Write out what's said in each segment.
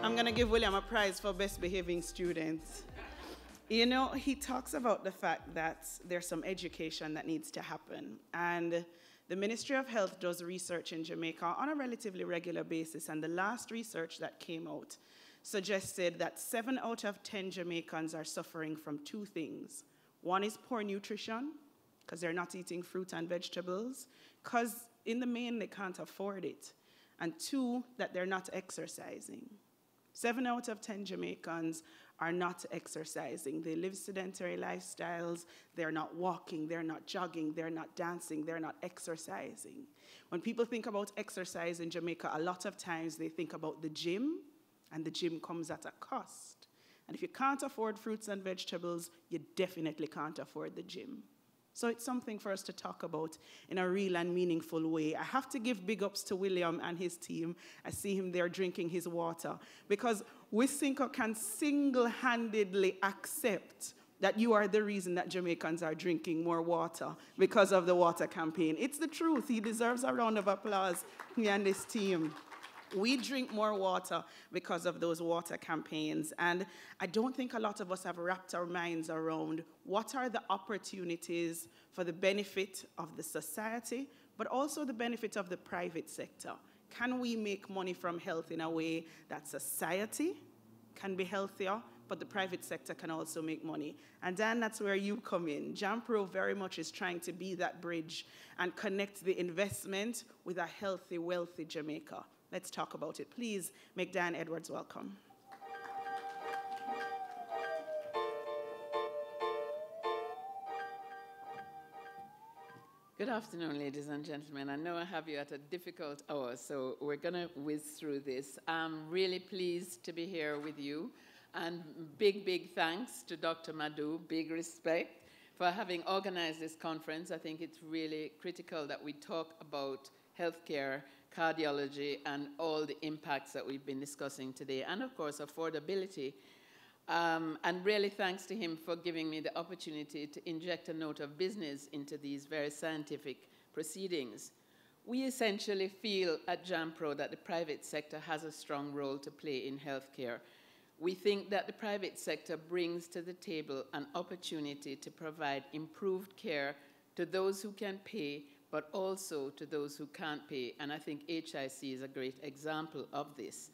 I'm going to give William a prize for best behaving student. You know, he talks about the fact that there's some education that needs to happen. And the Ministry of Health does research in Jamaica on a relatively regular basis. And the last research that came out suggested that 7 out of 10 Jamaicans are suffering from 2 things. One is poor nutrition, because they're not eating fruit and vegetables, because in the main they can't afford it. And 2, that they're not exercising. 7 out of 10 Jamaicans are not exercising. They live sedentary lifestyles. They're not walking. They're not jogging. They're not dancing. They're not exercising. When people think about exercise in Jamaica, a lot of times they think about the gym, and the gym comes at a cost. And if you can't afford fruits and vegetables, you definitely can't afford the gym. So it's something for us to talk about in a real and meaningful way. I have to give big ups to William and his team. I see him there drinking his water. Because Wisynco can single-handedly accept that you are the reason that Jamaicans are drinking more water because of the water campaign. It's the truth. He deserves a round of applause, he and his team. We drink more water because of those water campaigns. And I don't think a lot of us have wrapped our minds around what are the opportunities for the benefit of the society, but also the benefit of the private sector. Can we make money from health in a way that society can be healthier, but the private sector can also make money? And Dan, that's where you come in. JAMPRO very much is trying to be that bridge and connect the investment with a healthy, wealthy Jamaica. Let's talk about it. Please make Diane Edwards welcome. Good afternoon, ladies and gentlemen. I know I have you at a difficult hour, so we're going to whiz through this. I'm really pleased to be here with you, and big thanks to Dr. Madu, big respect for having organized this conference. I think it's really critical that we talk about healthcare, cardiology, and all the impacts that we've been discussing today, and of course, affordability. And really thanks to him for giving me the opportunity to inject a note of business into these very scientific proceedings. We essentially feel at JAMPRO that the private sector has a strong role to play in healthcare. We think that the private sector brings to the table an opportunity to provide improved care to those who can pay, but also to those who can't pay. And I think HIC is a great example of this.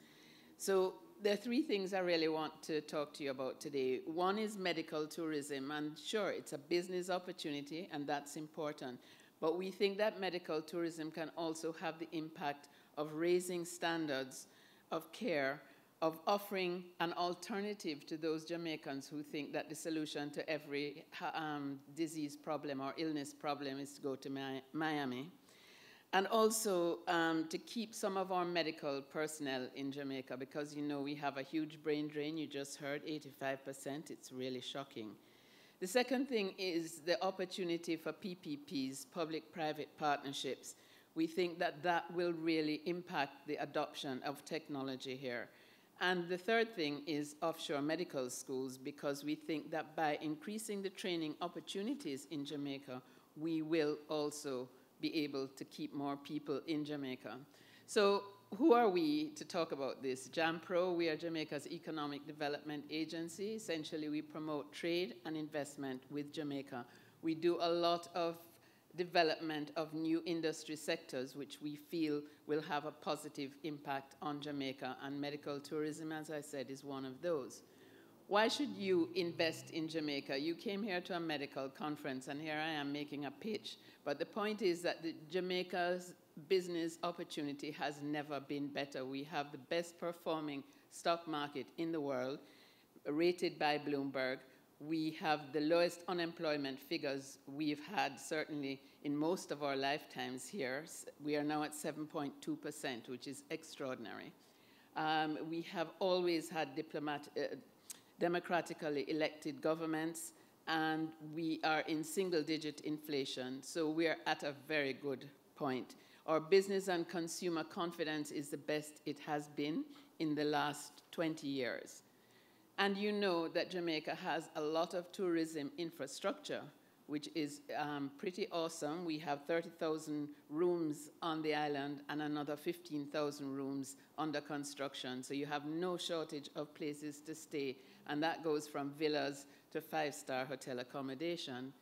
So there are 3 things I really want to talk to you about today. One is medical tourism, and sure, it's a business opportunity, and that's important. But we think that medical tourism can also have the impact of raising standards of care, of offering an alternative to those Jamaicans who think that the solution to every disease problem or illness problem is to go to Miami. And also to keep some of our medical personnel in Jamaica, because you know we have a huge brain drain. You just heard 85%. It's really shocking. The second thing is the opportunity for PPPs, public-private partnerships. We think that that will really impact the adoption of technology here. And the third thing is offshore medical schools, because we think that by increasing the training opportunities in Jamaica, we will also be able to keep more people in Jamaica. So who are we to talk about this? JAMPRO, we are Jamaica's economic development agency. Essentially, we promote trade and investment with Jamaica. We do a lot of development of new industry sectors, which we feel will have a positive impact on Jamaica, and medical tourism, as I said, is one of those. Why should you invest in Jamaica? You came here to a medical conference, and here I am making a pitch. But the point is that Jamaica's business opportunity has never been better. We have the best performing stock market in the world, rated by Bloomberg. We have the lowest unemployment figures we've had, certainly in most of our lifetimes here. We are now at 7.2%, which is extraordinary. We have always had democratically elected governments, and we are in single-digit inflation, so we are at a very good point. Our business and consumer confidence is the best it has been in the last 20 years. And you know that Jamaica has a lot of tourism infrastructure. which is pretty awesome. We have 30,000 rooms on the island and another 15,000 rooms under construction. So you have no shortage of places to stay, and that goes from villas to five-star hotel accommodation.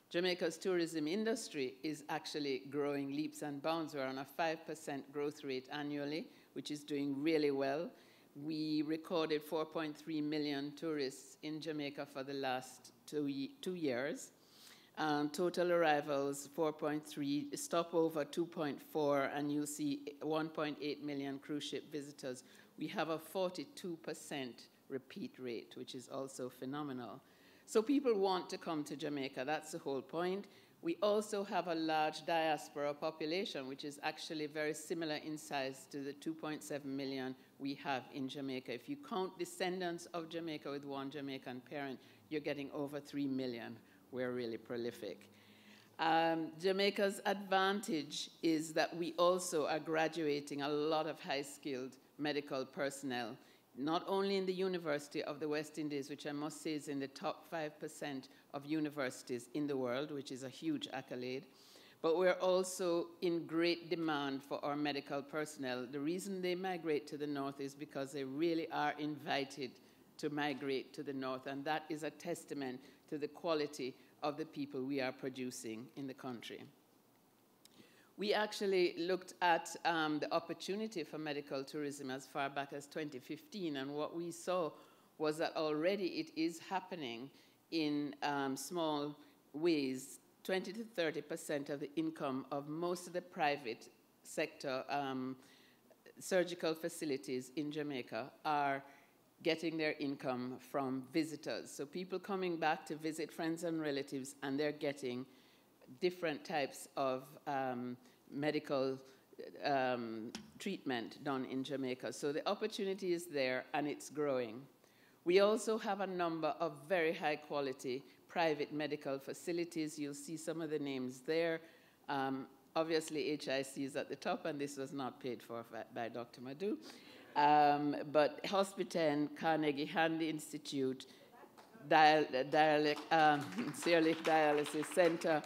Jamaica's tourism industry is actually growing leaps and bounds. We're on a 5% growth rate annually, which is doing really well. We recorded 4.3 million tourists in Jamaica for the last two years. Total arrivals, 4.3, stopover 2.4, and you'll see 1.8 million cruise ship visitors. We have a 42% repeat rate, which is also phenomenal. So people want to come to Jamaica, that's the whole point. We also have a large diaspora population, which is actually very similar in size to the 2.7 million we have in Jamaica. If you count descendants of Jamaica with one Jamaican parent, you're getting over 3 million. We're really prolific. Jamaica's advantage is that we also are graduating a lot of high-skilled medical personnel, not only in the University of the West Indies, which I must say is in the top 5% of universities in the world, which is a huge accolade, but we're also in great demand for our medical personnel. The reason they migrate to the north is because they really are invited to migrate to the north, and that is a testament to the quality of the people we are producing in the country. We actually looked at the opportunity for medical tourism as far back as 2015, and what we saw was that already it is happening in small ways. 20 to 30% of the income of most of the private sector surgical facilities in Jamaica are getting their income from visitors. So people coming back to visit friends and relatives, and they're getting different types of medical treatment done in Jamaica. So the opportunity is there, and it's growing. We also have a number of very high quality private medical facilities. You'll see some of the names there. Obviously, HIC is at the top, and this was not paid for by Dr. Madu. But Hospital, Carnegie Handy Institute, Celiac Dialysis Center,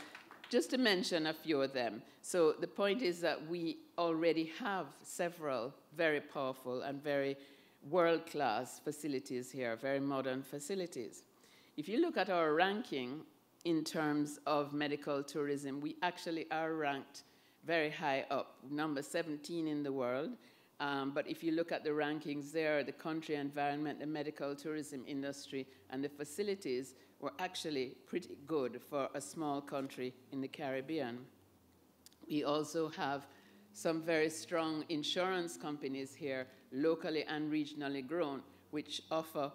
just to mention a few of them. So the point is that we already have several very powerful and very world-class facilities here, very modern facilities. If you look at our ranking in terms of medical tourism, we actually are ranked very high up, number 17 in the world. But if you look at the rankings there, the country, environment, the medical tourism industry, and the facilities were actually pretty good for a small country in the Caribbean. We also have some very strong insurance companies here, locally and regionally grown, which offer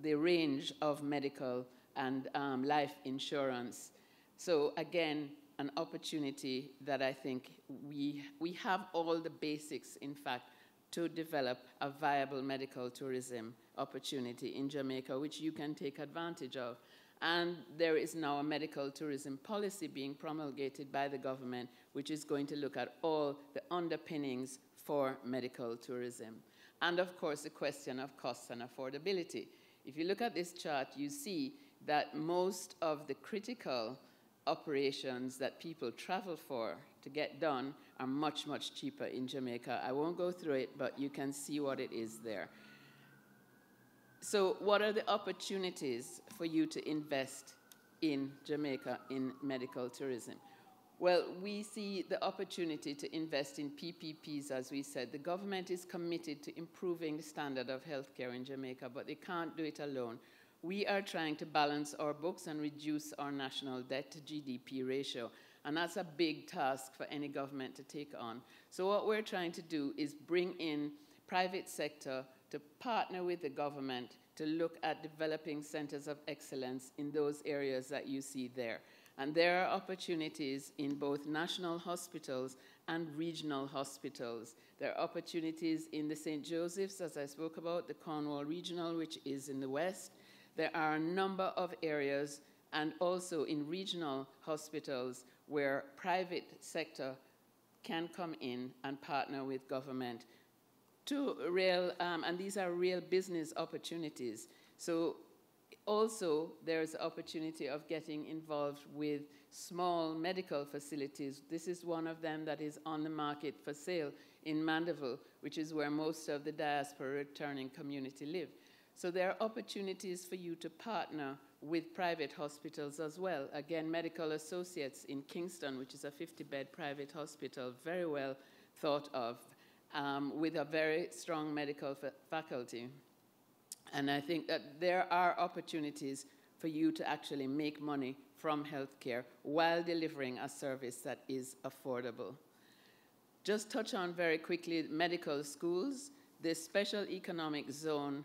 the range of medical and life insurance. So again, an opportunity that I think we have all the basics, in fact, to develop a viable medical tourism opportunity in Jamaica, which you can take advantage of. And there is now a medical tourism policy being promulgated by the government, which is going to look at all the underpinnings for medical tourism. And of course, the question of costs and affordability. If you look at this chart, you see that most of the critical operations that people travel for to get done are much, much cheaper in Jamaica. I won't go through it, but you can see what it is there. So what are the opportunities for you to invest in Jamaica in medical tourism? Well, we see the opportunity to invest in PPPs, as we said. The government is committed to improving the standard of healthcare in Jamaica, but they can't do it alone. We are trying to balance our books and reduce our national debt to GDP ratio, and that's a big task for any government to take on. So what we're trying to do is bring in private sector to partner with the government to look at developing centers of excellence in those areas that you see there. And there are opportunities in both national hospitals and regional hospitals. There are opportunities in the St. Joseph's, as I spoke about, the Cornwall Regional, which is in the west. There are a number of areas, and also in regional hospitals, where private sector can come in and partner with government to and these are real business opportunities. So Also, there's opportunity of getting involved with small medical facilities. This is one of them that is on the market for sale in Mandeville, which is where most of the diaspora returning community live. So there are opportunities for you to partner with private hospitals as well. Again, Medical Associates in Kingston, which is a 50-bed private hospital, very well thought of, with a very strong medical faculty. And I think that there are opportunities for you to actually make money from healthcare while delivering a service that is affordable. Just touch on very quickly medical schools. The special economic zone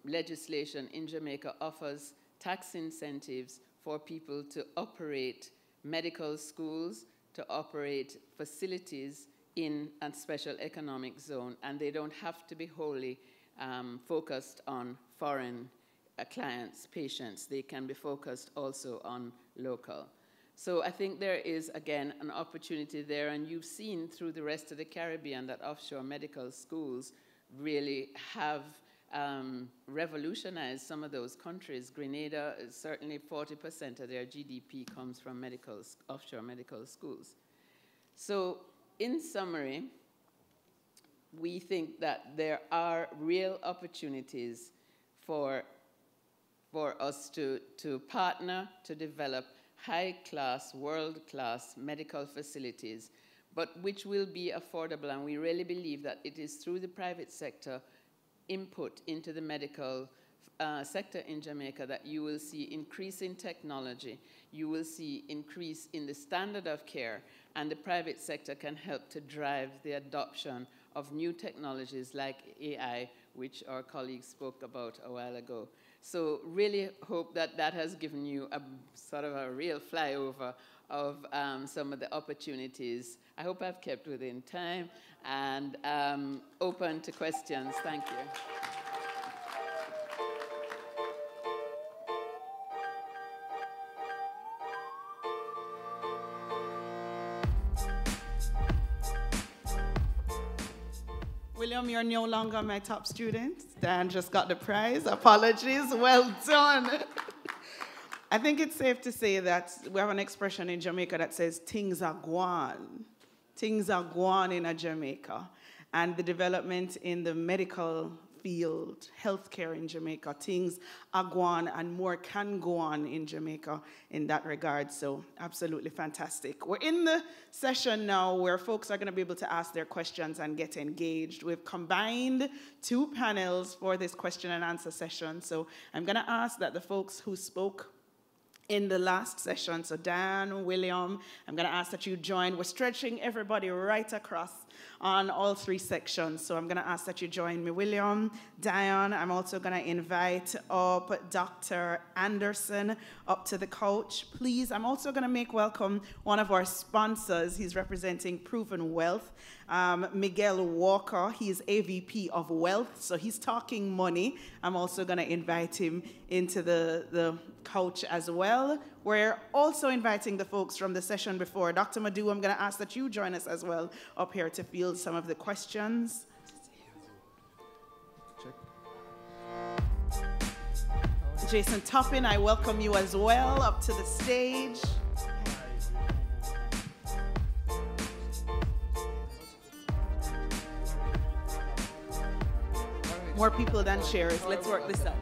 legislation in Jamaica offers tax incentives for people to operate medical schools, to operate facilities in a special economic zone, and they don't have to be wholly focused on foreign clients, patients. They can be focused also on local. So I think there is, again, an opportunity there, and you've seen through the rest of the Caribbean that offshore medical schools really have revolutionized some of those countries. Grenada, certainly 40% of their GDP comes from offshore medical schools. So in summary, we think that there are real opportunities for us to partner to develop high-class, world-class medical facilities, but which will be affordable. And we really believe that it is through the private sector input into the medical sector in Jamaica that you will see increase in technology, you will see increase in the standard of care, and the private sector can help to drive the adoption of new technologies like AI, which our colleagues spoke about a while ago. So really hope that that has given you a sort of a real flyover of some of the opportunities. I hope I've kept within time and open to questions. Thank you. William, you're no longer my top student. Dan just got the prize. Apologies. Well done. I think it's safe to say that we have an expression in Jamaica that says, things are gone. Things are gone in Jamaica. And the development in the medical field, healthcare in Jamaica, things are gone and more can go on in Jamaica in that regard. So absolutely fantastic. We're in the session now where folks are going to be able to ask their questions and get engaged. We've combined two panels for this question and answer session. So I'm going to ask that the folks who spoke in the last session, so Dan, William, I'm going to ask that you join. We're stretching everybody right across on all three sections. So I'm going to ask that you join me, William, Diane. I'm also going to invite up Dr. Anderson up to the couch, please. I'm also going to make welcome one of our sponsors. He's representing Proven Wealth, Miguel Walker. He's AVP of Wealth, so he's talking money. I'm also going to invite him into the couch as well. We're also inviting the folks from the session before. Dr. Madu, I'm going to ask that you join us as well up here to field some of the questions. Check. Jason Toppin, I welcome you as well up to the stage. More people than sharers. Let's work this out.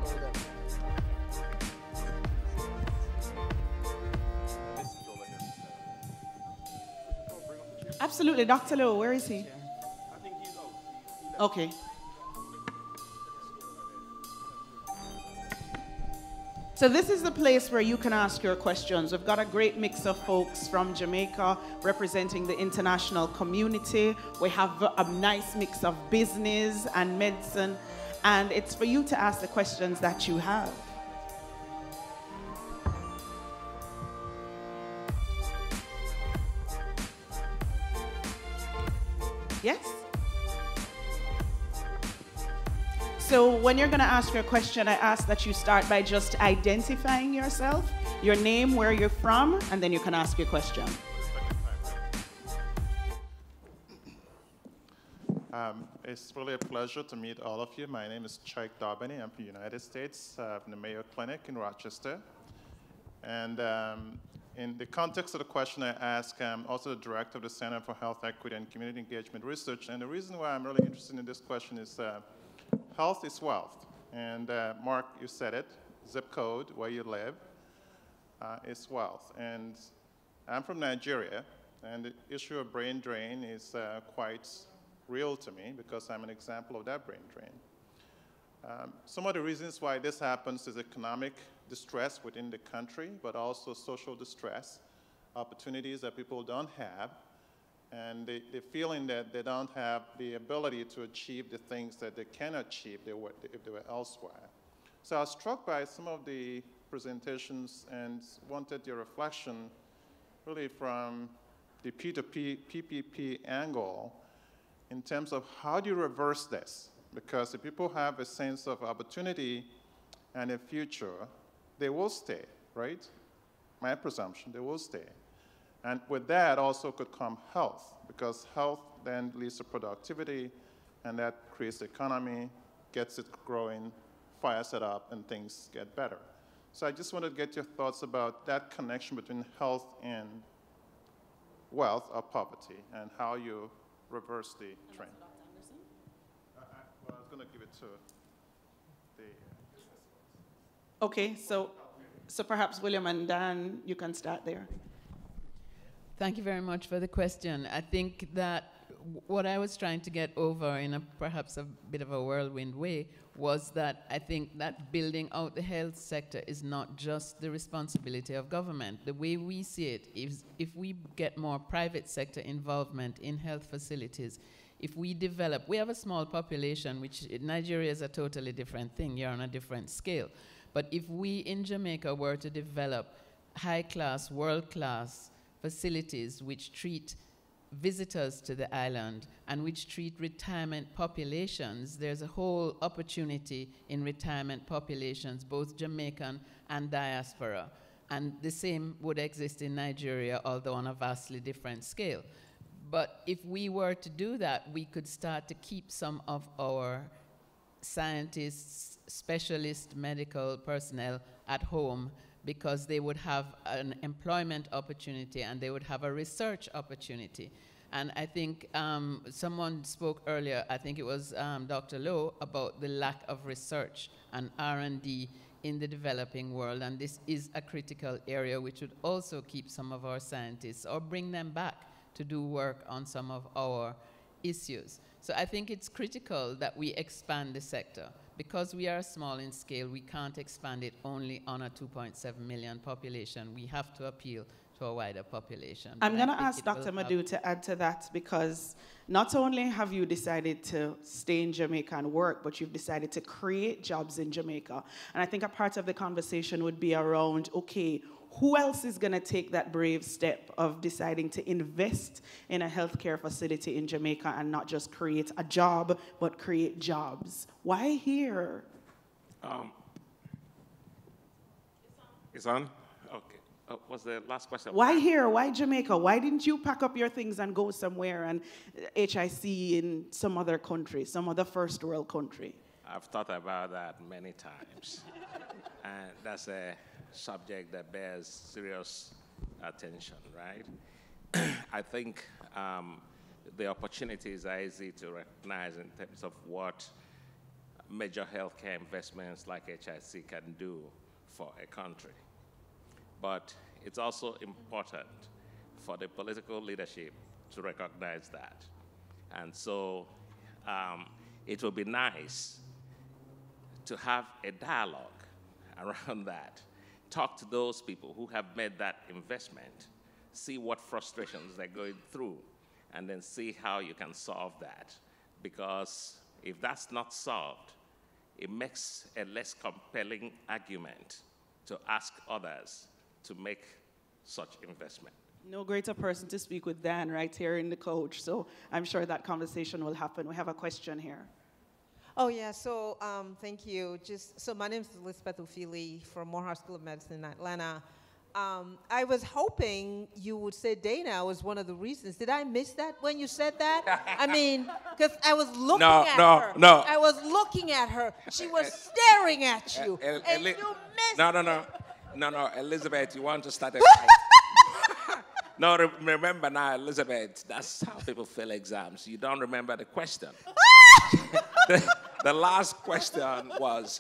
Absolutely. Dr. Lowe, where is he? I think he's out. Okay. So this is the place where you can ask your questions. We've got a great mix of folks from Jamaica representing the international community. We have a nice mix of business and medicine, and it's for you to ask the questions that you have. Yes? So when you're going to ask your question, I ask that you start by just identifying yourself, your name, where you're from, and then you can ask your question. It's really a pleasure to meet all of you. My name is Chuck Daubeny. I'm from the United States, from the Mayo Clinic in Rochester. And in the context of the question I asked, I'm also the director of the Center for Health Equity and Community Engagement Research. And the reason why I'm really interested in this question is health is wealth. And Mark, you said it, zip code, where you live, is wealth. And I'm from Nigeria, and the issue of brain drain is quite real to me because I'm an example of that brain drain. Some of the reasons why this happens is economic distress within the country, but also social distress, opportunities that people don't have, and the feeling that they don't have the ability to achieve the things that they can achieve if they were elsewhere. So I was struck by some of the presentations and wanted your reflection really from the P2P, PPP angle in terms of how do you reverse this? Because if people have a sense of opportunity and a future, they will stay, right? My presumption, they will stay. And with that also could come health, because health then leads to productivity, and that creates the economy, gets it growing, fires it up, and things get better. So I just wanted to get your thoughts about that connection between health and wealth or poverty, and how you reverse the trend. Well, I was going to give it to the... Okay, so perhaps William and Dan, you can start there. Thank you very much for the question. I think that what I was trying to get over in perhaps a bit of a whirlwind way was that I think that building out the health sector is not just the responsibility of government. The way we see it is if we get more private sector involvement in health facilities, if we develop, we have a small population, which Nigeria is a totally different thing, you're on a different scale. But if we in Jamaica were to develop high-class, world-class facilities which treat visitors to the island and which treat retirement populations, there's a whole opportunity in retirement populations, both Jamaican and diaspora. And the same would exist in Nigeria, although on a vastly different scale. But if we were to do that, we could start to keep some of our scientists, specialist medical personnel at home, because they would have an employment opportunity and they would have a research opportunity. And I think someone spoke earlier, I think it was Dr. Lowe, about the lack of research and R&D in the developing world, and this is a critical area which would also keep some of our scientists or bring them back to do work on some of our issues. So I think it's critical that we expand the sector. Because we are small in scale, we can't expand it only on a 2.7 million population. We have to appeal to a wider population. I'm going to ask Dr. Madu to add to that, because not only have you decided to stay in Jamaica and work, but you've decided to create jobs in Jamaica. And I think a part of the conversation would be around, okay, who else is going to take that brave step of deciding to invest in a healthcare facility in Jamaica and not just create a job, but create jobs? Why here? It's on? Okay. What's the last question? Why here? Why Jamaica? Why didn't you pack up your things and go somewhere and HIC in some other country, some other first world country? I've thought about that many times. And that's a subject that bears serious attention, right? I think the opportunities are easy to recognize in terms of what major healthcare investments like HIC can do for a country. But it's also important for the political leadership to recognize that. And so it would be nice to have a dialogue around that. Talk to those people who have made that investment, see what frustrations they're going through, and then see how you can solve that. Because if that's not solved, it makes a less compelling argument to ask others to make such investment. No greater person to speak with than right here in the coach, so I'm sure that conversation will happen. We have a question here. Oh, yeah, so thank you. So my name is Elizabeth Ufili from Morehouse School of Medicine in Atlanta. I was hoping you would say Dana was one of the reasons. Did I miss that when you said that? I mean, because I was looking at her. No. I was looking at her. She was staring at you. And you missed No, Elizabeth, you want to start a fight. No, remember now, Elizabeth, that's how people fail exams. You don't remember the question. The last question was,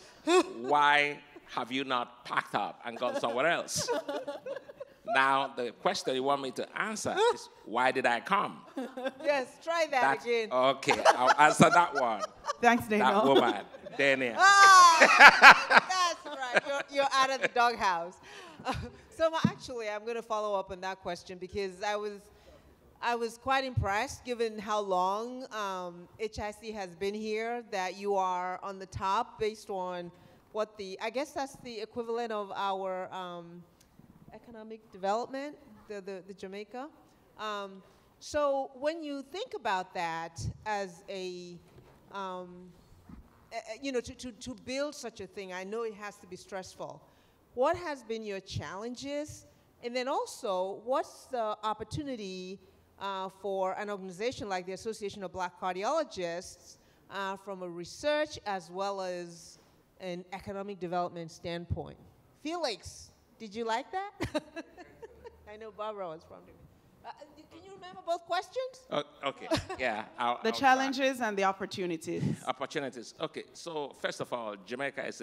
why have you not packed up and gone somewhere else? Now, the question you want me to answer is, why did I come? Yes, try that again. Okay, I'll answer that one. Thanks, Dana. That woman, Diane. That's right. You're out of the doghouse. So actually, I'm going to follow up on that question because I was quite impressed, given how long HIC has been here, that you are on the top based on what I guess that's the equivalent of our economic development, the Jamaica. So when you think about that as to build such a thing, I know it has to be stressful. What has been your challenges? And then also, what's the opportunity for an organization like the Association of Black Cardiologists from a research as well as an economic development standpoint? Felix, did you like that? I know Barbara was from there. Can you remember both questions? Okay, yeah. The challenges and the opportunities. Opportunities. Okay, so first of all, Jamaica is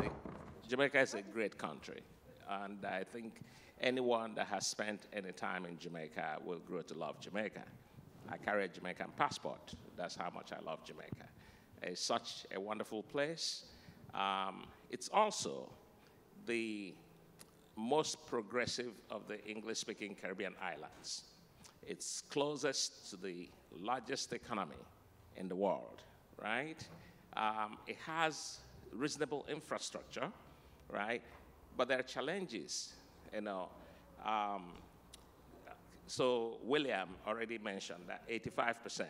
a great country. And I think anyone that has spent any time in Jamaica will grow to love Jamaica. I carry a Jamaican passport. That's how much I love Jamaica. It's such a wonderful place. It's also the most progressive of the English-speaking Caribbean islands. It's closest to the largest economy in the world, right? It has reasonable infrastructure, right? But there are challenges, you know. So William already mentioned that 85%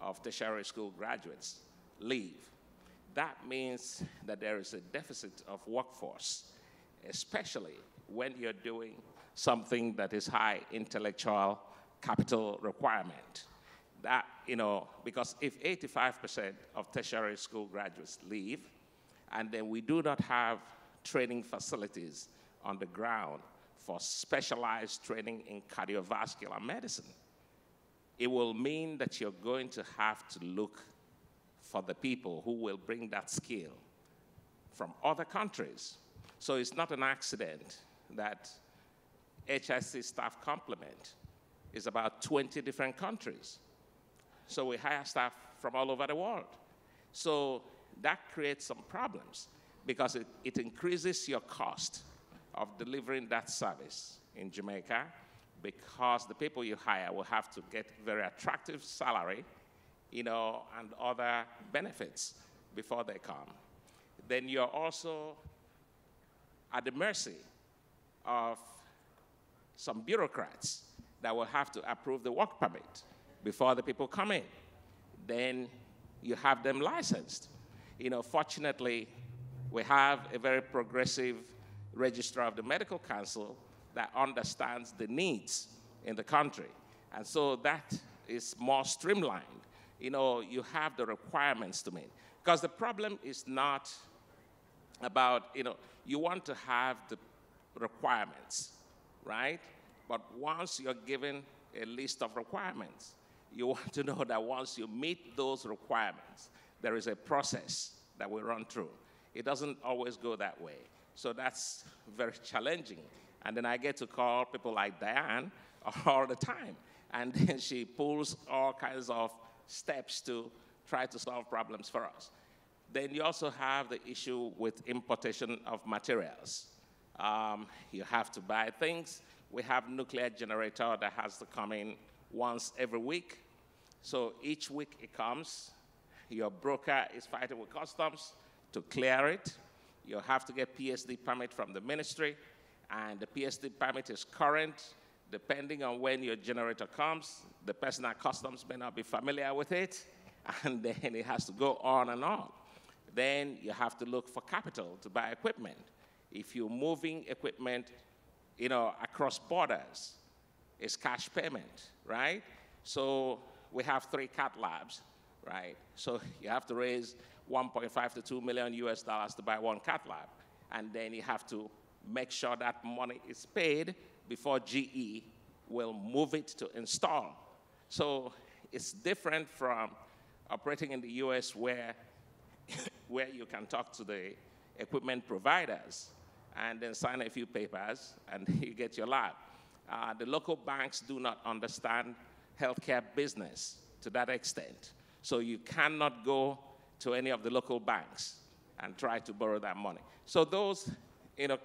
of tertiary school graduates leave. That means that there is a deficit of workforce, especially when you're doing something that is high intellectual capital requirement. That, you know, because if 85% of tertiary school graduates leave, and then we do not have training facilities on the ground for specialized training in cardiovascular medicine, it will mean that you're going to have to look for the people who will bring that skill from other countries. So it's not an accident that HIC staff complement is about 20 different countries. So we hire staff from all over the world. So that creates some problems because it increases your cost of delivering that service in Jamaica because the people you hire will have to get very attractive salary, you know, and other benefits before they come. Then you're also at the mercy of some bureaucrats that will have to approve the work permit before the people come in. Then you have them licensed. You know, fortunately, we have a very progressive registrar of the Medical Council that understands the needs in the country. And so that is more streamlined. You know, you have the requirements to meet. Because the problem is not about, you know, you want to have the requirements, right? But once you're given a list of requirements, you want to know that once you meet those requirements, there is a process that we run through. It doesn't always go that way. So that's very challenging. And then I get to call people like Diane all the time. And then she pulls all kinds of steps to try to solve problems for us. Then you also have the issue with importation of materials. You have to buy things. We have nuclear generator that has to come in once every week. So each week it comes. Your broker is fighting with customs to clear it. You have to get PSD permit from the ministry, and the PSD permit is current. Depending on when your generator comes, the person at customs may not be familiar with it, and then it has to go on and on. Then you have to look for capital to buy equipment. If you're moving equipment across borders is cash payment, right? So we have 3 cat labs, right? So you have to raise 1.5 to 2 million US dollars to buy 1 cat lab. And then you have to make sure that money is paid before GE will move it to install. So it's different from operating in the US where you can talk to the equipment providers and then sign a few papers and you get your lab. The local banks do not understand healthcare business to that extent. So you cannot go to any of the local banks and try to borrow that money. So those,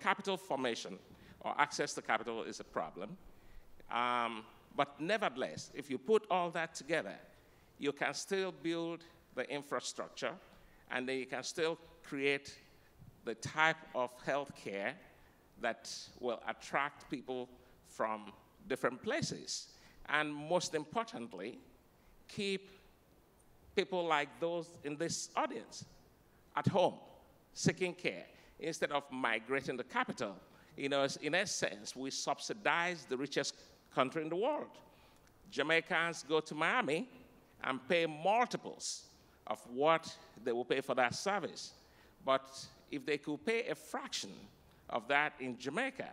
capital formation or access to capital is a problem. But nevertheless, if you put all that together, you can still build the infrastructure and then you can still create the type of healthcare that will attract people from different places. And most importantly, keep people like those in this audience at home, seeking care, instead of migrating the capital. In essence, we subsidize the richest country in the world. Jamaicans go to Miami and pay multiples of what they will pay for that service. But if they could pay a fraction of that in Jamaica,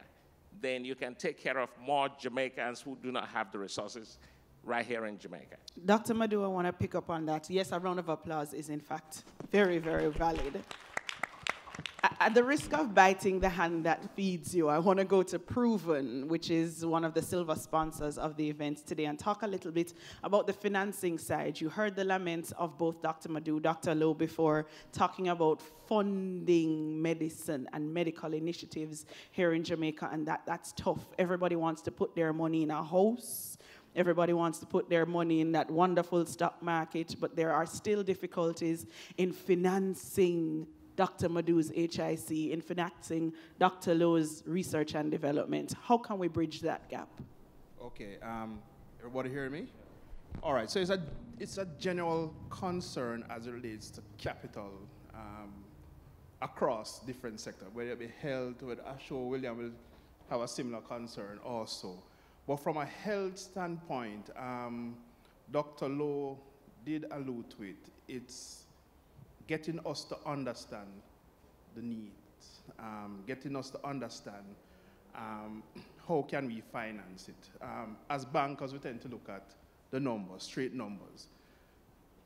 then you can take care of more Jamaicans who do not have the resources right here in Jamaica. Dr. Madu, I want to pick up on that. Yes, a round of applause is in fact very, very valid. At the risk of biting the hand that feeds you, I want to go to Proven, which is one of the silver sponsors of the event today, and talk a little bit about the financing side. You heard the laments of both Dr. Madu, Dr. Lowe before, talking about funding medicine and medical initiatives here in Jamaica, and that's tough. Everybody wants to put their money in a house. Everybody wants to put their money in that wonderful stock market, but there are still difficulties in financing Dr. Madu's HIC, in financing Dr. Lowe's research and development. How can we bridge that gap? Okay, everybody hear me? All right, so it's a general concern as it relates to capital across different sectors, whether it be health, I'm sure William will have a similar concern also. But from a health standpoint, Dr. Lowe did allude to it. It's getting us to understand the needs, getting us to understand how can we finance it. As bankers, we tend to look at the numbers, straight numbers.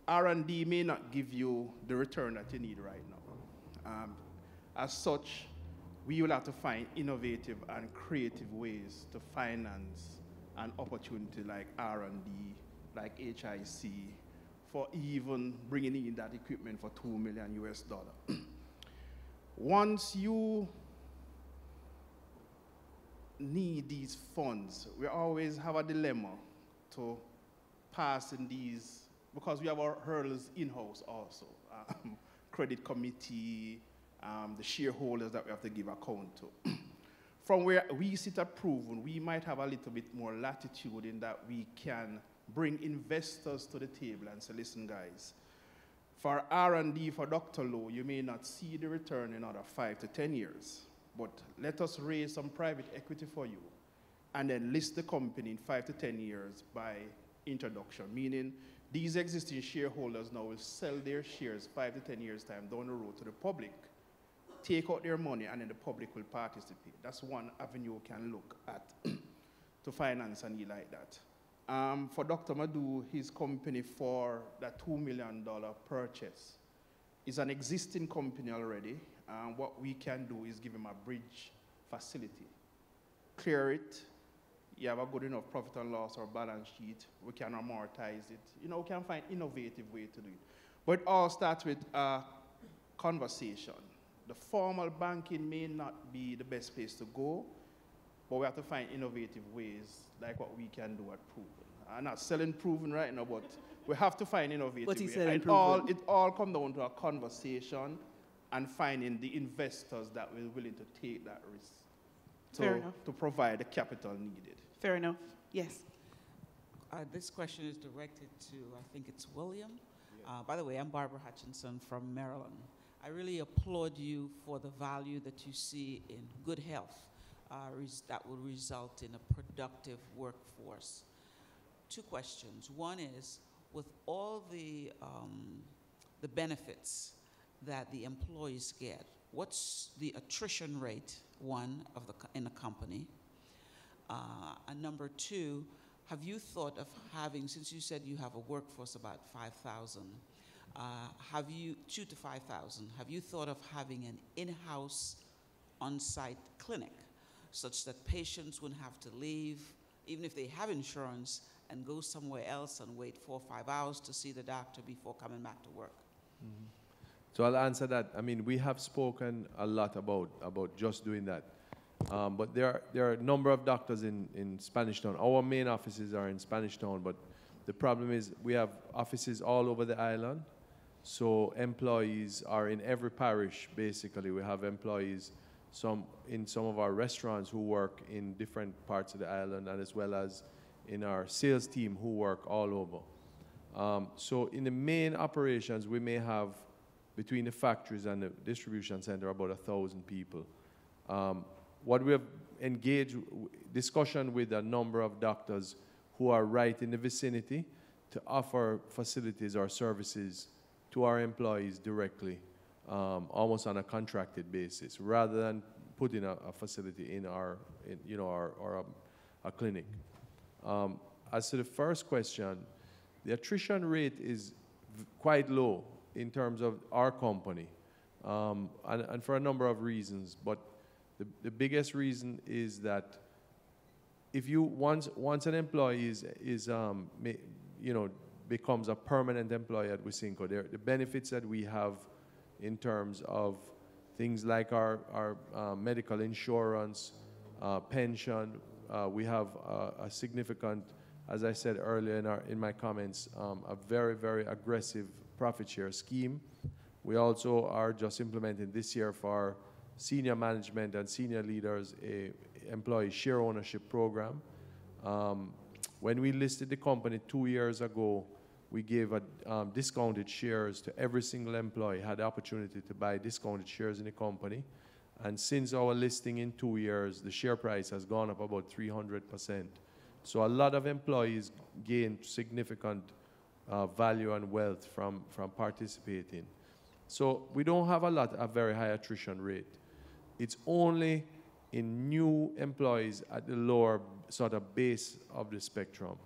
R&D may not give you the return that you need right now. As such, we will have to find innovative and creative ways to finance an opportunity like R&D, like HIC, for even bringing in that equipment for $2 million US. Once you need these funds, we always have a dilemma to pass in these, because we have our hurdles in-house also. Credit committee, the shareholders that we have to give account to. From where we sit at Proven, we might have a little bit more latitude in that we can bring investors to the table and say, listen guys, for R&D for Dr. Lowe, you may not see the return in another 5 to 10 years, but let us raise some private equity for you and then list the company in 5 to 10 years by introduction, meaning these existing shareholders now will sell their shares 5 to 10 years time down the road to the public, take out their money, and then the public will participate. That's one avenue we can look at to finance a need like that. For Dr. Madu, his company for that $2 million purchase is an existing company already. What we can do is give him a bridge facility. Clear it. You have a good enough profit and loss or balance sheet. We can amortize it. We can find innovative way to do it. But it all starts with a conversation. The formal banking may not be the best place to go, but we have to find innovative ways like what we can do at Proven. I'm not selling Proven right now, but we have to find innovative ways. It all comes down to a conversation and finding the investors that will be willing to take that risk to provide the capital needed. Fair enough. Yes. This question is directed to, I think it's William. By the way, I'm Barbara Hutchinson from Maryland. I really applaud you for the value that you see in good health. that will result in a productive workforce. Two questions. One is, with all the benefits that the employees get, what's the attrition rate, one, in a company? And number two, have you thought of having, since you said you have a workforce about 5,000, 2 to 5,000, have you thought of having an in-house on-site clinic such that patients wouldn't have to leave, even if they have insurance, and go somewhere else and wait 4 or 5 hours to see the doctor before coming back to work? Mm-hmm. So I'll answer that. I mean, we have spoken a lot about just doing that. But there are a number of doctors in Spanish Town. Our main offices are in Spanish Town, but the problem is we have offices all over the island. So employees are in every parish, basically. We have employees in some of our restaurants who work in different parts of the island, and as well as in our sales team who work all over. So in the main operations, we may have, between the factories and the distribution center, about 1,000 people. What we have engaged discussion with a number of doctors who are right in the vicinity to offer facilities or services to our employees directly, almost on a contracted basis, rather than putting a facility in our clinic. As to the first question, the attrition rate is quite low in terms of our company, and for a number of reasons. But the biggest reason is that if you once an employee becomes a permanent employee at Wisynco, the benefits that we have in terms of things like our medical insurance, pension, we have a significant, as I said earlier in my comments, a very, very aggressive profit share scheme. We also are just implementing this year for senior management and senior leaders a employee share ownership program. When we listed the company 2 years ago, we gave discounted shares to every single employee, had the opportunity to buy discounted shares in the company. And since our listing in 2 years, the share price has gone up about 300%. So a lot of employees gain significant value and wealth from participating. So we don't have a very high attrition rate. It's only in new employees at the lower sort of base of the spectrum.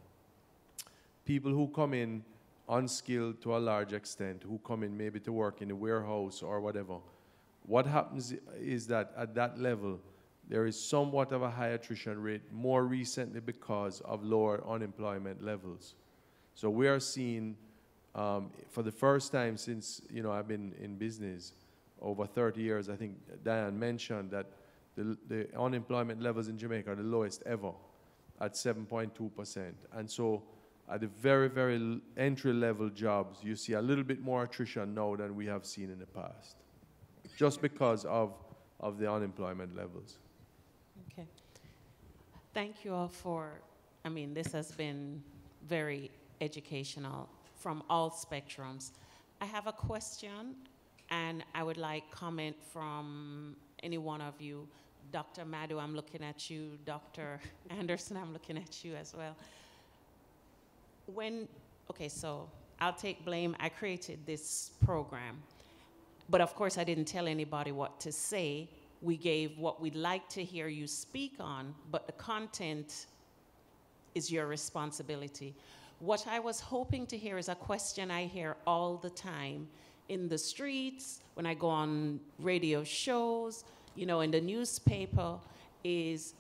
People who come in unskilled to a large extent, who come in maybe to work in a warehouse or whatever. What happens is that at that level, there is somewhat of a high attrition rate more recently because of lower unemployment levels. So we are seeing, for the first time since I've been in business, over 30 years, I think Diane mentioned that the unemployment levels in Jamaica are the lowest ever at 7.2%. And so at the very, very entry-level jobs, you see a little bit more attrition now than we have seen in the past, just because of the unemployment levels. Okay. Thank you all this has been very educational from all spectrums. I have a question, and I would like comment from any one of you. Dr. Madu, I'm looking at you. Dr. Anderson, I'm looking at you as well. So I'll take blame. I created this program, but of course I didn't tell anybody what to say. We gave what we'd like to hear you speak on, but the content is your responsibility. What I was hoping to hear is a question I hear all the time in the streets, when I go on radio shows, in the newspaper, is,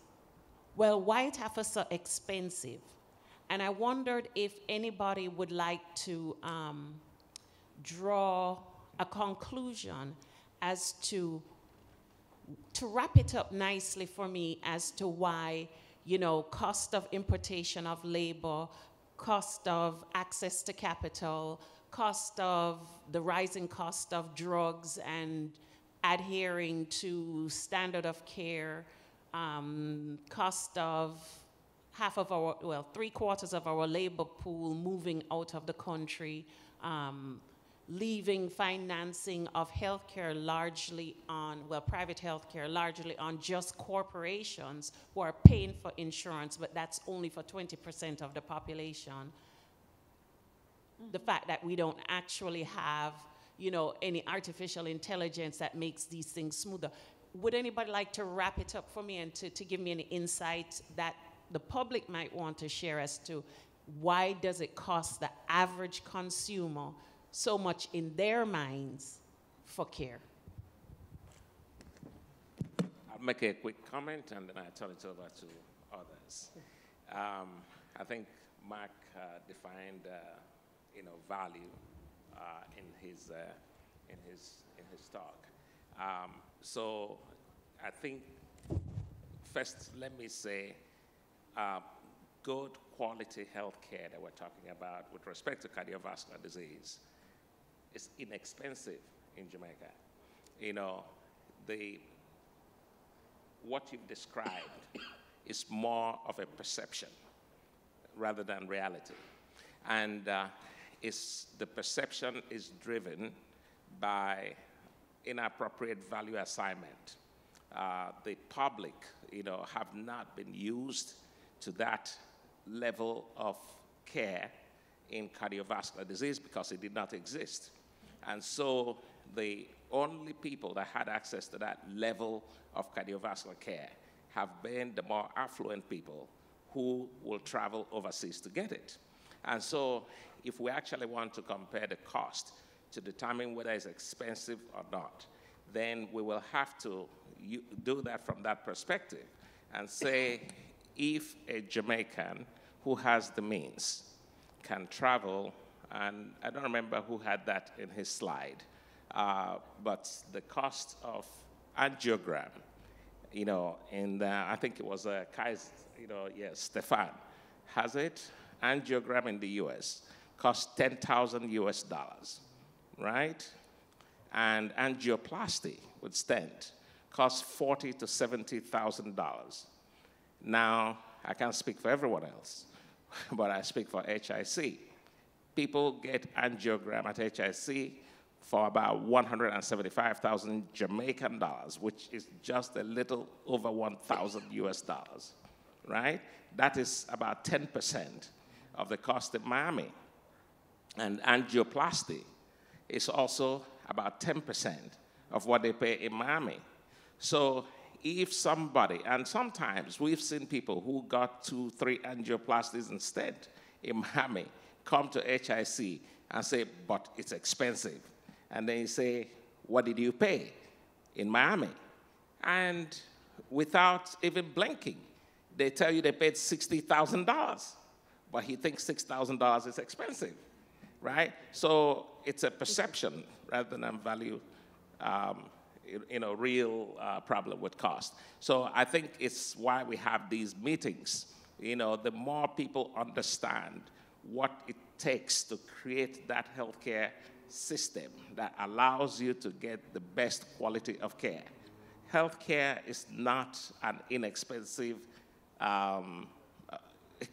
well, White Heifer is so expensive. And I wondered if anybody would like to draw a conclusion as to wrap it up nicely for me as to why, cost of importation of labor, cost of access to capital, cost of the rising cost of drugs and adhering to standard of care, cost of three-quarters of our labor pool moving out of the country, leaving financing of healthcare largely on, well, private healthcare largely on just corporations who are paying for insurance, but that's only for 20% of the population. The fact that we don't actually have, you know, any artificial intelligence that makes these things smoother. Would anybody like to wrap it up for me and to give me any insight that the public might want to share as to why does it cost the average consumer so much in their minds for care? I'll make a quick comment and then I'll turn it over to others. I think Mark defined, you know, value in his talk. So I think first let me say good quality health care that we're talking about with respect to cardiovascular disease is inexpensive in Jamaica. You know, what you've described is more of a perception rather than reality. And the perception is driven by inappropriate value assignment. The public, you know, have not been used to that level of care in cardiovascular disease because it did not exist. And so the only people that had access to that level of cardiovascular care have been the more affluent people who will travel overseas to get it. And so if we actually want to compare the cost to determine whether it's expensive or not, then we will have to do that from that perspective and say if a Jamaican who has the means can travel, and I don't remember who had that in his slide, but the cost of angiogram, you know, in I think it was Kai's, you know, yes, Stefan has it. Angiogram in the U.S. costs $10,000 US, right? And angioplasty with stent costs $40,000 to $70,000. Now, I can't speak for everyone else, but I speak for HIC. People get angiogram at HIC for about 175,000 Jamaican dollars, which is just a little over 1,000 US dollars, right? That is about 10% of the cost in Miami. And angioplasty is also about 10% of what they pay in Miami. So if somebody, and sometimes we've seen people who got 2, 3 angioplasties instead in Miami come to HIC and say, but it's expensive. And then you say, what did you pay in Miami? And without even blinking, they tell you they paid $60,000. But he thinks $6,000 is expensive, right? So it's a perception rather than value, you know, real problem with cost. So I think it's why we have these meetings. You know, the more people understand what it takes to create that healthcare system that allows you to get the best quality of care. Healthcare is not an inexpensive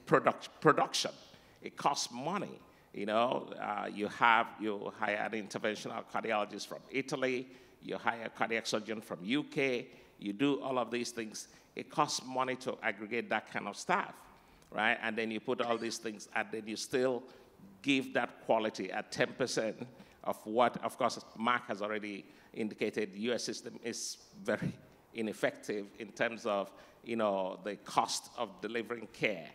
production. It costs money. You know, you hire an interventional cardiologist from Italy, you hire a cardiac surgeon from UK, you do all of these things. It costs money to aggregate that kind of staff, right? And then you put all these things, and then you still give that quality at 10% of what, of course, Mark has already indicated, the US system is very ineffective in terms of, you know, the cost of delivering care.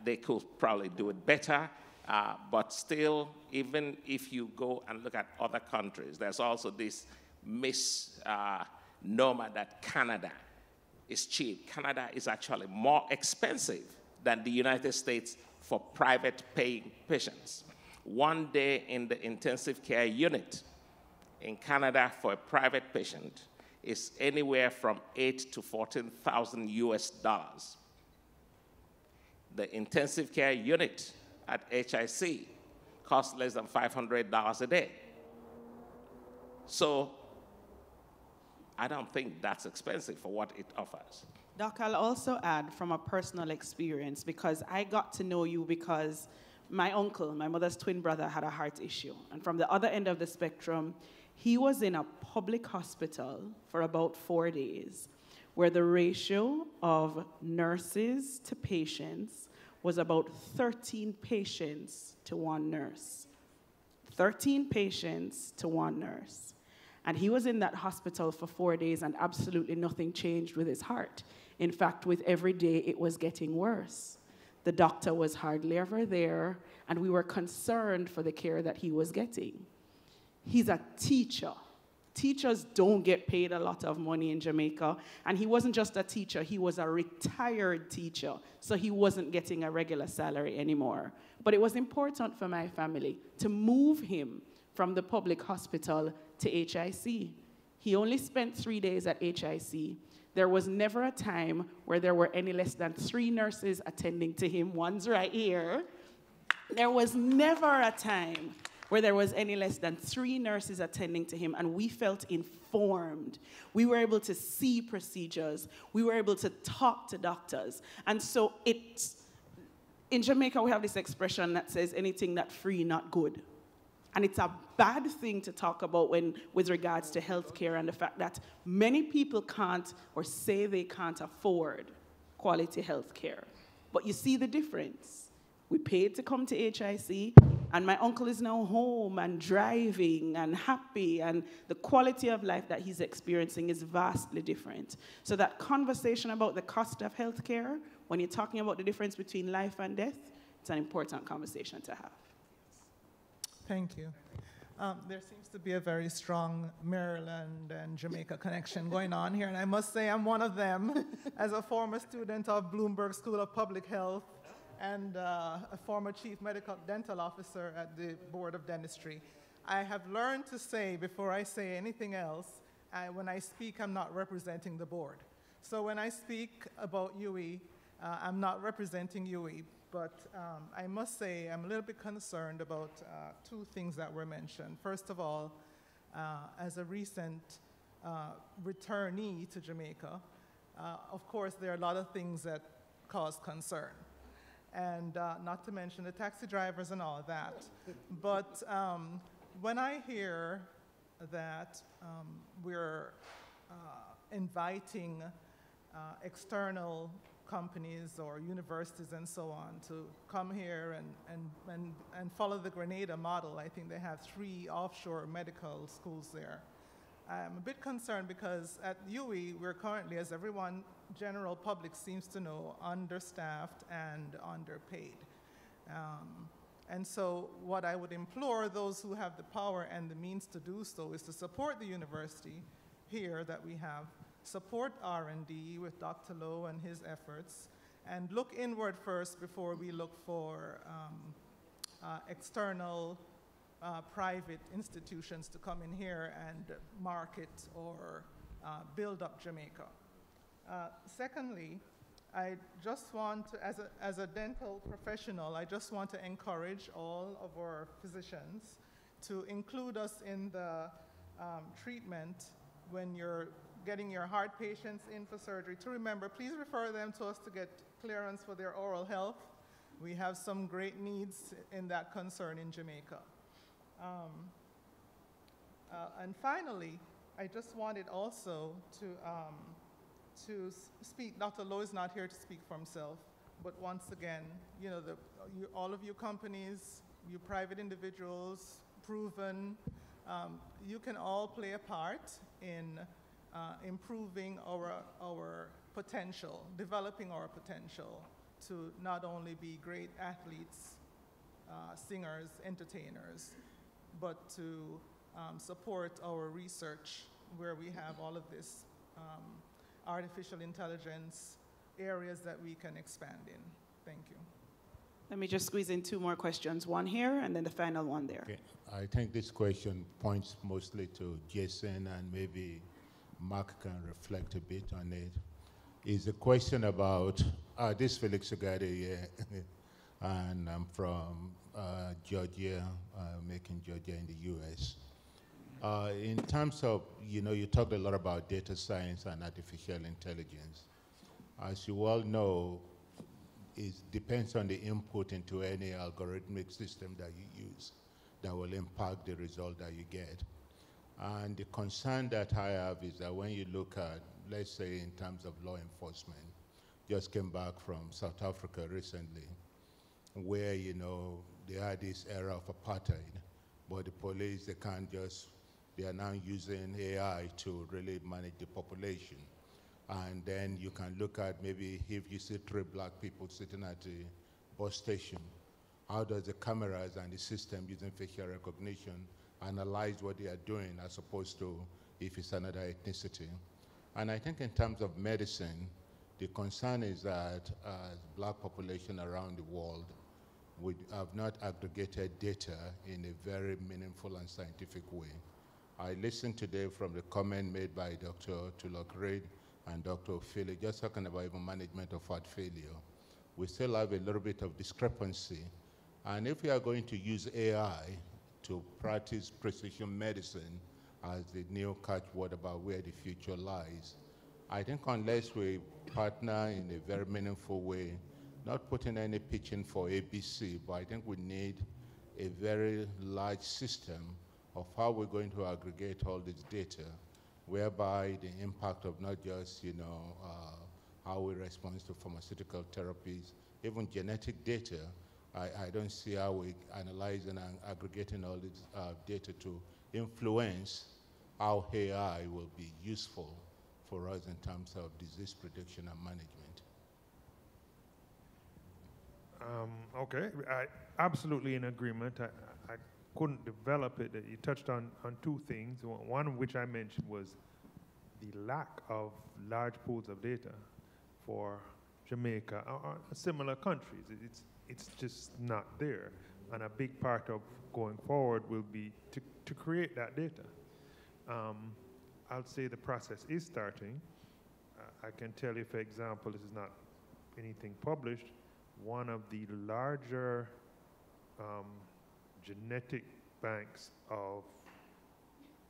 They could probably do it better, but still, even if you go and look at other countries, there's also this misnomer that Canada is cheap. Canada is actually more expensive than the United States for private paying patients. 1 day in the intensive care unit in Canada for a private patient is anywhere from $8,000 to $14,000 US. The intensive care unit at HIC costs less than $500 a day. So I don't think that's expensive for what it offers. Doc, I'll also add from a personal experience, because I got to know you because my uncle, my mother's twin brother, had a heart issue. And from the other end of the spectrum, he was in a public hospital for about 4 days, where the ratio of nurses to patients was about 13 patients to one nurse. 13 patients to one nurse. And he was in that hospital for 4 days, and absolutely nothing changed with his heart. In fact, with every day, it was getting worse. The doctor was hardly ever there, and we were concerned for the care that he was getting. He's a teacher. Teachers don't get paid a lot of money in Jamaica, and he wasn't just a teacher, he was a retired teacher, so he wasn't getting a regular salary anymore. But it was important for my family to move him from the public hospital to HIC. He only spent 3 days at HIC. There was never a time where there were any less than 3 nurses attending to him. One's right here. There was never a time where there was any less than 3 nurses attending to him, and we felt informed. We were able to see procedures. We were able to talk to doctors. And so in Jamaica, we have this expression that says, anything that's free, not good. And it's a bad thing to talk about with regards to healthcare and the fact that many people can't or say they can't afford quality healthcare. But you see the difference. We paid to come to HIC, and my uncle is now home and driving and happy, and the quality of life that he's experiencing is vastly different. So that conversation about the cost of healthcare, when you're talking about the difference between life and death, it's an important conversation to have. Thank you. There seems to be a very strong Maryland and Jamaica connection going on here, and I must say I'm one of them as a former student of Bloomberg School of Public Health and a former chief medical dental officer at the Board of Dentistry. I have learned to say, before I say anything else, when I speak, I'm not representing the board. So when I speak about UE, I'm not representing UE, but I must say I'm a little bit concerned about 2 things that were mentioned. First of all, as a recent returnee to Jamaica, of course, there are a lot of things that cause concern. And not to mention the taxi drivers and all of that. But when I hear that we're inviting external companies or universities and so on to come here and follow the Grenada model, I think they have 3 offshore medical schools there. I'm a bit concerned because at UE, we're currently, as everyone, general public seems to know, understaffed and underpaid. And so what I would implore those who have the power and the means to do so is to support the university here that we have, support R&D with Dr. Lowe and his efforts, and look inward first before we look for external private institutions to come in here and market or build up Jamaica. Secondly, I just want to, as a dental professional, I just want to encourage all of our physicians to include us in the treatment when you're getting your heart patients in for surgery. To remember, please refer them to us to get clearance for their oral health. We have some great needs in that concern in Jamaica. And finally, I just wanted also to speak. Dr. Lowe is not here to speak for himself, but once again, you know, all of you companies, you private individuals, proven, you can all play a part in improving our potential, developing our potential to not only be great athletes, singers, entertainers, but to support our research where we have all of this artificial intelligence areas that we can expand in. Thank you. Let me just squeeze in 2 more questions, one here and then the final one there. Okay. I think this question points mostly to Jason, and maybe Mark can reflect a bit on it. Is a question about, this is Felix Ogade here, and I'm from Georgia, making Georgia in the US. In terms of, you know, you talked a lot about data science and artificial intelligence. As you all know, depends on the input into any algorithmic system that you use that will impact the result that you get. And the concern that I have is that when you look at, let's say in terms of law enforcement, just came back from South Africa recently, where, you know, they had this era of apartheid, but the police, they are now using AI to really manage the population. And then you can look at maybe if you see 3 black people sitting at the bus station, how does the cameras and the system using facial recognition analyze what they are doing as opposed to if it's another ethnicity? And I think in terms of medicine, the concern is that black population around the world we have not aggregated data in a very meaningful and scientific way. I listened today from the comment made by Dr. Tulok-Reid and Dr. Ophelia, just talking about even management of heart failure. We still have a little bit of discrepancy. And if we are going to use AI to practice precision medicine as the new catchword about where the future lies, I think unless we partner in a very meaningful way, not putting any pitching for ABC, but I think we need a very large system of how we're going to aggregate all this data, whereby the impact of not just, you know, how we respond to pharmaceutical therapies, even genetic data, I don't see how we analyzing and aggregating all this data to influence how AI will be useful for us in terms of disease prediction and management. Okay, I absolutely in agreement. I couldn't develop it. You touched on 2 things. One of which I mentioned was the lack of large pools of data for Jamaica or similar countries. It's just not there. And a big part of going forward will be to create that data. I'll say the process is starting. I can tell you, for example, this is not anything published, one of the larger genetic banks of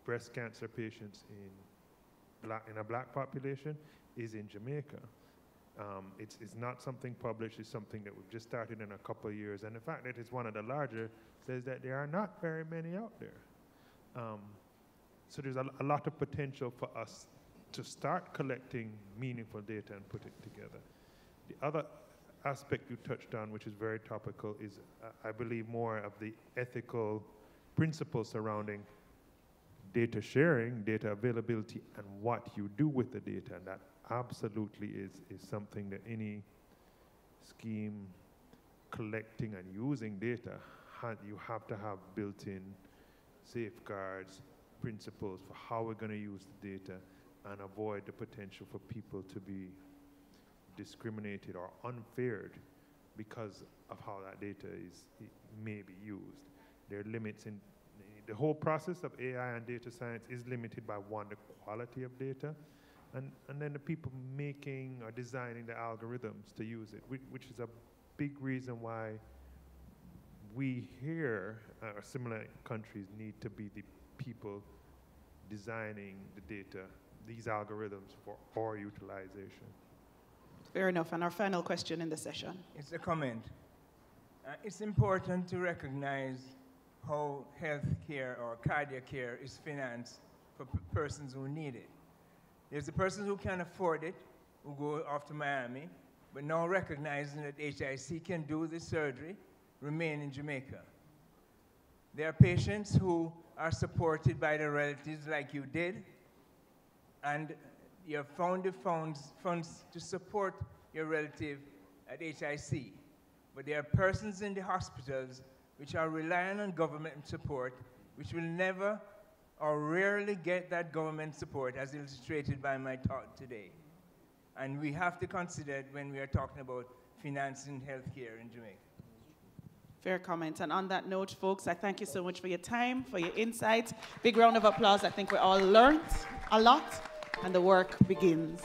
breast cancer patients in a black population is in Jamaica. It's not something published, it's something that we've just started in a couple of years. And the fact that it's one of the larger says that there are not very many out there. So there's a lot of potential for us to start collecting meaningful data and put it together. The other aspect you touched on, which is very topical, is I believe more of the ethical principles surrounding data sharing, data availability, and what you do with the data. And that absolutely is something that any scheme collecting and using data, you have to have built-in safeguards, principles for how we're going to use the data and avoid the potential for people to be discriminated or unfaired because of how that data may be used. There are limits in the whole process of AI and data science is limited by one, the quality of data, and then the people making or designing the algorithms to use it, which is a big reason why we here, or similar countries, need to be the people designing the data, these algorithms for our utilization. Fair enough. And our final question in the session. It's a comment. It's important to recognize how health care or cardiac care is financed for persons who need it. There's a person who can afford it, who go off to Miami, but now recognizing that HIC can do the surgery, remain in Jamaica. There are patients who are supported by their relatives like you did, and you have found the funds to support your relative at HIC. But there are persons in the hospitals which are relying on government support, which will never or rarely get that government support, as illustrated by my talk today. And we have to consider it when we are talking about financing healthcare in Jamaica. Fair comment. And on that note, folks, I thank you so much for your time, for your insights. Big round of applause. I think we all learned a lot, and the work begins.